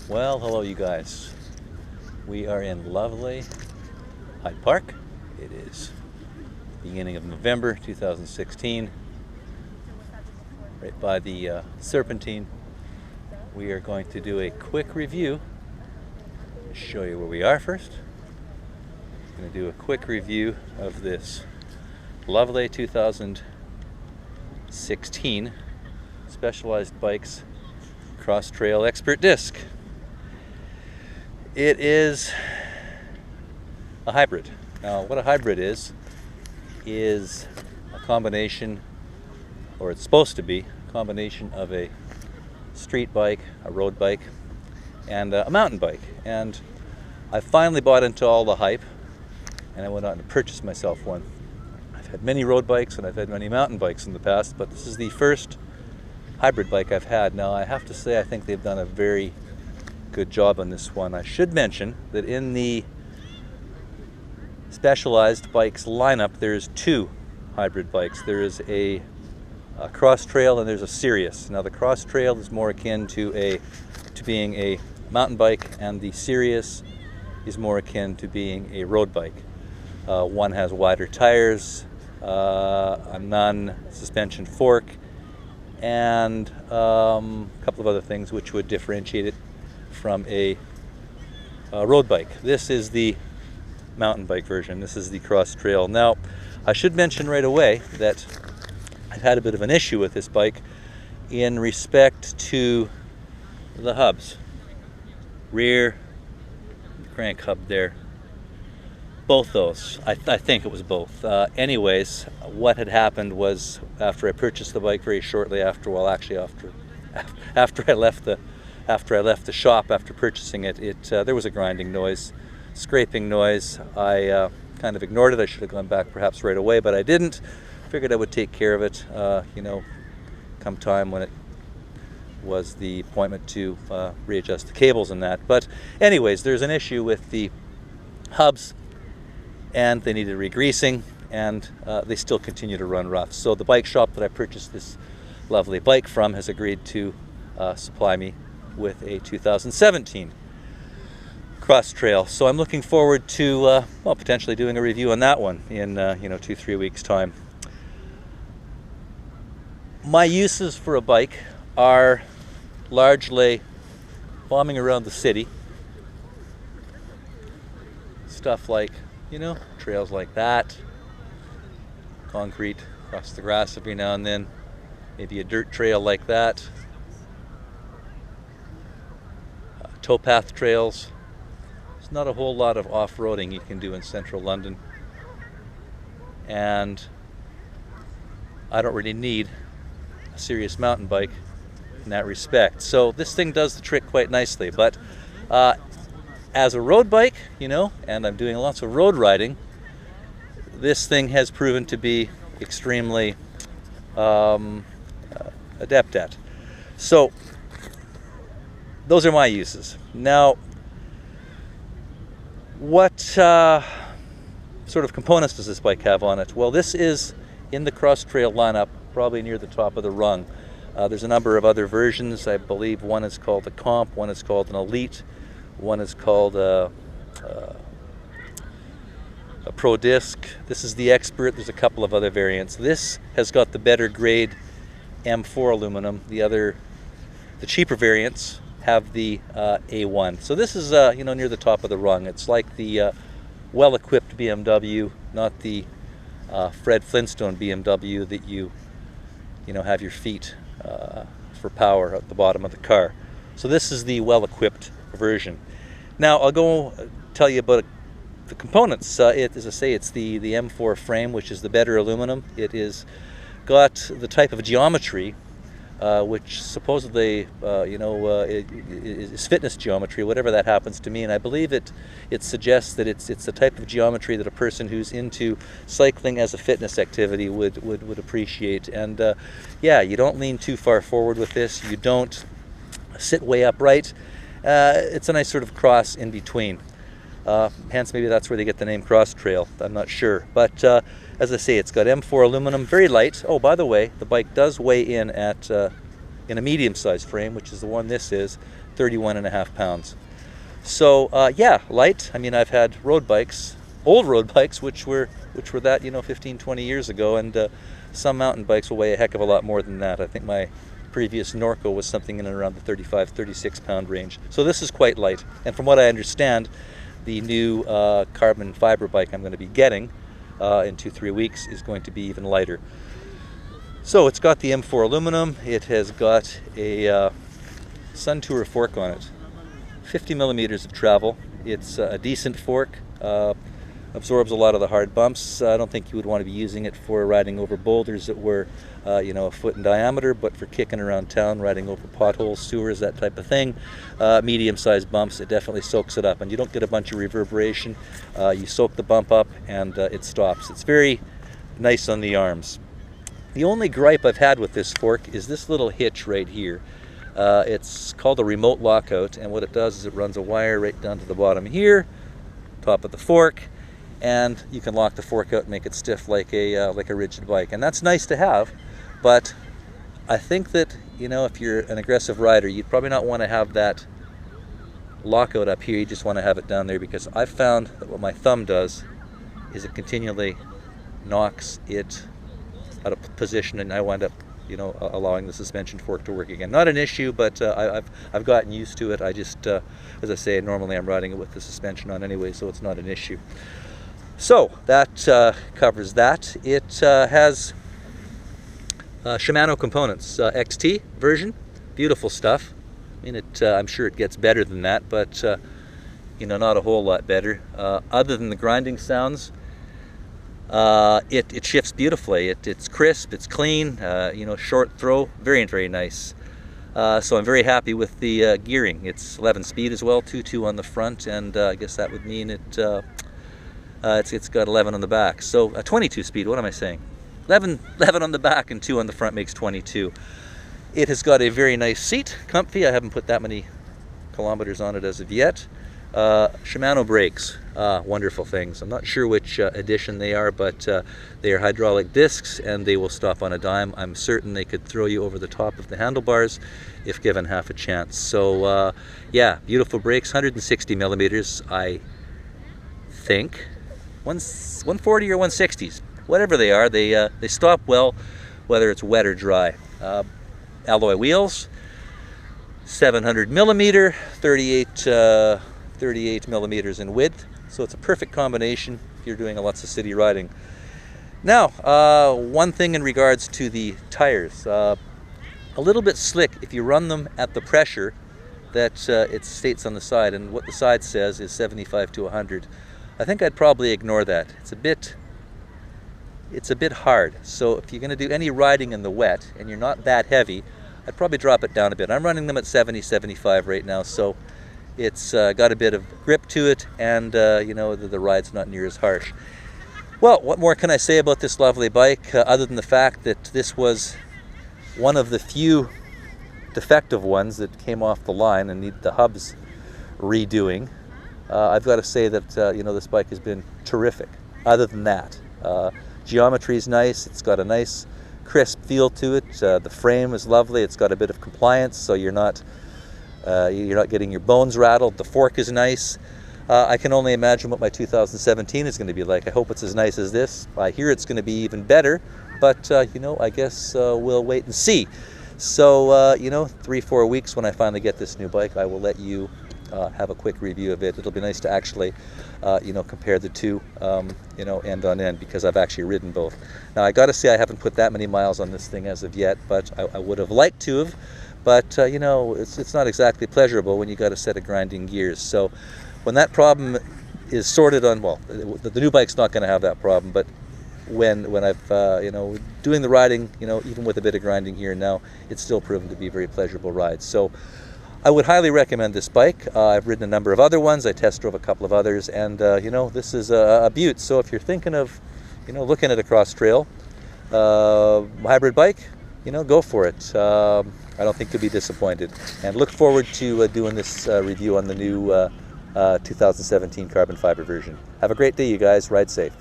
Well, hello you guys. We are in lovely Hyde Park. It is beginning of November 2016, right by the Serpentine. We are going to do a quick review. Show you where we are first. I'm going to do a quick review of this lovely 2016 Specialized Bikes Cross Trail Expert Disc. It is a hybrid. Now, what a hybrid is a combination, or it's supposed to be, a combination of a street bike, a road bike, and a mountain bike. And I finally bought into all the hype, and I went out and purchased myself one. I've had many road bikes and I've had many mountain bikes in the past, but this is the first hybrid bike I've had. Now, I have to say, I think they've done a very good job on this one. I should mention that in the Specialized Bikes lineup, there's two hybrid bikes. There is a Cross Trail and there's a Sirius. Now, the Cross Trail is more akin to being a mountain bike, and the Sirius is more akin to being a road bike. One has wider tires, a non-suspension fork, and a couple of other things which would differentiate it from a road bike. This is the mountain bike version. This is the Cross Trail. Now, I should mention right away that I've had a bit of an issue with this bike in respect to the hubs. Rear crank hub there. Both those. I think it was both. Anyways, what had happened was, after I purchased the bike very shortly after, well, actually after I left the shop after purchasing it, there was a grinding noise, scraping noise. I kind of ignored it. I should have gone back perhaps right away, but I didn't. Figured I would take care of it, come time when it was the appointment to readjust the cables and that. But anyways, there's an issue with the hubs, and they needed regreasing, and they still continue to run rough. So the bike shop that I purchased this lovely bike from has agreed to supply me with a 2017 Cross Trail. So I'm looking forward to potentially doing a review on that one in 2-3 weeks time. My uses for a bike are largely bombing around the city, stuff like trails like that, concrete, across the grass every now and then, maybe a dirt trail like that, towpath trails. There's not a whole lot of off-roading you can do in central London, and I don't really need a serious mountain bike in that respect. So this thing does the trick quite nicely. But as a road bike, and I'm doing lots of road riding, this thing has proven to be extremely adept at. So those are my uses. Now, what sort of components does this bike have on it? Well, this is in the Cross Trail lineup, probably near the top of the rung. There's a number of other versions. I believe one is called the Comp, one is called an Elite, one is called a Pro Disc. This is the Expert. There's a couple of other variants. This has got the better grade M4 aluminum. The cheaper variants have the A1. So this is near the top of the rung. It's like the well-equipped BMW, not the Fred Flintstone BMW that you have your feet for power at the bottom of the car. So this is the well-equipped version. Now, I'll go tell you about the components. As I say, it's the M4 frame, which is the better aluminum. It is got the type of geometry which supposedly is fitness geometry, whatever that happens to mean. I believe it suggests that it's the type of geometry that a person who's into cycling as a fitness activity would appreciate. And you don't lean too far forward with this. You don't sit way upright. It's a nice sort of cross in between. Hence, maybe that's where they get the name Cross Trail. I'm not sure. But as I say, it's got M4 aluminum, very light. Oh, by the way, the bike does weigh in at in a medium-sized frame, which is the one this is, 31.5 pounds. So yeah, light. I mean, I've had road bikes, old road bikes, which were that, 15, 20 years ago, and some mountain bikes will weigh a heck of a lot more than that. I think my previous Norco was something in and around the 35, 36 pound range. So this is quite light. And from what I understand, the new carbon fiber bike I'm going to be getting in 2-3 weeks is going to be even lighter. So it's got the M4 aluminum. It has got a Suntour fork on it. 50 millimeters of travel. It's a decent fork. Absorbs a lot of the hard bumps. I don't think you would want to be using it for riding over boulders that were, a foot in diameter, but for kicking around town, riding over potholes, sewers, that type of thing, medium-sized bumps, it definitely soaks it up, and you don't get a bunch of reverberation. You soak the bump up, and it stops. It's very nice on the arms. The only gripe I've had with this fork is this little hitch right here. It's called a remote lockout, and what it does is it runs a wire right down to the bottom here, top of the fork, and you can lock the fork out and make it stiff like a rigid bike. And that's nice to have, but I think that, if you're an aggressive rider, you'd probably not want to have that lockout up here. You just want to have it down there, because I've found that what my thumb does is it continually knocks it out of position, and I wind up allowing the suspension fork to work again. Not an issue, but I've gotten used to it. I just, as I say, normally I'm riding it with the suspension on anyway, so it's not an issue. So that covers that. It has Shimano components, XT version, beautiful stuff. I mean, I'm sure it gets better than that, but not a whole lot better. Other than the grinding sounds, it shifts beautifully. It's crisp, it's clean, short throw, very, very nice. So I'm very happy with the gearing. It's 11 speed as well, 2.2 on the front, and I guess that would mean it's got 11 on the back. So 22 speed, what am I saying? 11 on the back and 2 on the front makes 22. It has got a very nice seat, comfy. I haven't put that many kilometers on it as of yet. Shimano brakes, wonderful things. I'm not sure which edition they are, but they are hydraulic discs, and they will stop on a dime. I'm certain they could throw you over the top of the handlebars if given half a chance. So yeah, beautiful brakes, 160 millimeters, I think. 140 or 160s, whatever they are, they stop well, whether it's wet or dry. Alloy wheels, 700 millimeter, 38 millimeters in width, so it's a perfect combination if you're doing lots of city riding. Now, one thing in regards to the tires, a little bit slick if you run them at the pressure that it states on the side, and what the side says is 75 to 100. I think I'd probably ignore that. It's a bit hard, so if you're going to do any riding in the wet and you're not that heavy, I'd probably drop it down a bit. I'm running them at 70, 75 right now, so it's got a bit of grip to it, and the ride's not near as harsh. Well, what more can I say about this lovely bike, other than the fact that this was one of the few defective ones that came off the line and needed the hubs redoing. I've got to say that this bike has been terrific. Other than that, geometry is nice. It's got a nice crisp feel to it. The frame is lovely. It's got a bit of compliance, so you're not getting your bones rattled. The fork is nice. I can only imagine what my 2017 is going to be like. I hope it's as nice as this. I hear it's going to be even better, but I guess we'll wait and see. So 3-4 weeks when I finally get this new bike, I will let you have a quick review of it. It'll be nice to actually compare the two end on end, because I've actually ridden both. Now I gotta say, I haven't put that many miles on this thing as of yet, but I would have liked to have, but it's not exactly pleasurable when you got a set of grinding gears. So when that problem is sorted on, well, the new bike's not going to have that problem, but when I've doing the riding, even with a bit of grinding here now, it's still proven to be a very pleasurable ride. So I would highly recommend this bike. I've ridden a number of other ones. I test drove a couple of others, and this is a beaut. So if you're thinking of looking at a cross trail hybrid bike, go for it. I don't think you'll be disappointed, and look forward to doing this review on the new 2017 carbon fiber version. Have a great day, you guys. Ride safe.